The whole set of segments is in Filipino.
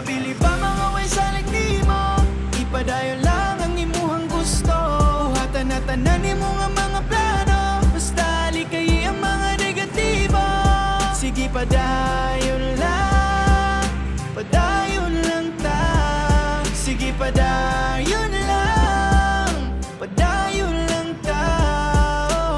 Mabili ba mga way sa nimo? Ipadayon lang ang imuhang gusto. Buhatan na tanan imo nga mga plano. Basta alikay ang mga negatibo. Sige padayon lang. Padayon lang ta. Sige padayon lang. Padayon lang ta.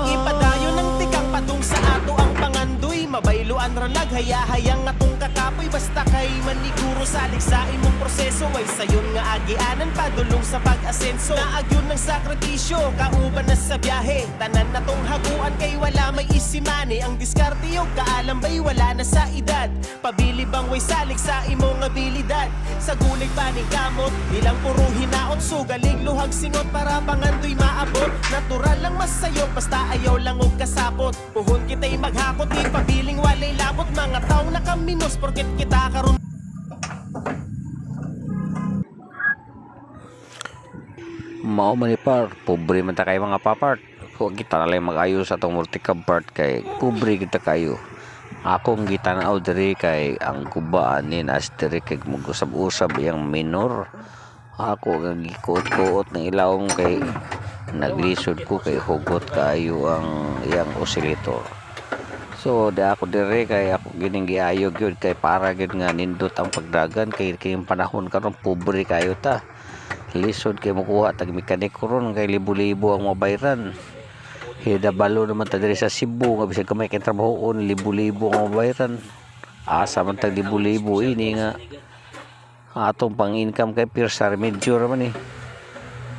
Ipadayon ng tikang patung sa ato ang pangandoy. Mabayloan ralag hayahayang atong kakapoy. Basta kay maniguro salig sa imong proseso. Ay sayon nga agianan padulong sa pag-asenso. Naagyon ng sakripisyo kauban na sa biyahe. Tanan na tong haguan kay wala may isimani. Ang diskarte yung kaalambay wala na sa edad. Pabili bang way salig sa imong abilidad. Sa gulig paning kamot ilang puro hinaot. Sugaling luhag singot para pangandoy maabot. Natural lang masayo basta ayaw lang og kasapot. Puhon kita'y maghakot di pabiling walay labot. Mga tao na kaminos porket kita karon. Mao man par pobre man ta kay mga papart. Huwag kita na lang mag-ayos sa itong multicab part kay pobre kita kayo. Akong gitanaw diri kay ang kubaan ni as diri kay mag-usab-usab yang minor. Ako ang gikuot-kuot ng ilawom kay naglisod ko kay hugot kayo ang yang oscillator. So da ako diri kay ako gining giayog yun kay para gid nga nindot ang pagdagan kay kayong panahon karon pobre kayo ta. Lisod kay makuha tag mekaniko ron kay libo-libo ang mabayran. Hidabalo naman ta diri sa Cebu nga bisag kamay kay trabahoon libo-libo ang mabayran. Asa man tag libo-libo ini nga atong pang-income kay pirsa medyo raman eh.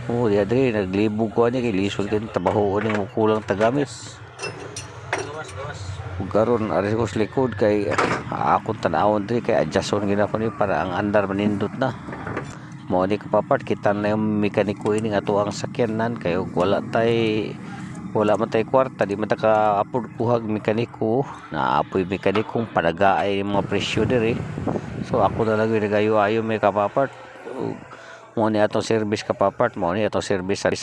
Oh, di adre naglibo ko ani kay lisod kay trabahoon ning kulang tagamit. Garon ari ko sa likod kay akong tanawon diri kay adjuston gina ko ni para ang andar manindot na. Mao ni kapapart kita na yung mekaniko ini nga ato ang sakyanan kay wala man tay kwarta di man ta ka-afford kuhag mekaniko na apoy mekanikong padagaay mga presyo diri. So ako na lang nagayo-ayo may kapapart. Mao ni atong service kapapart, mao ni atong service sa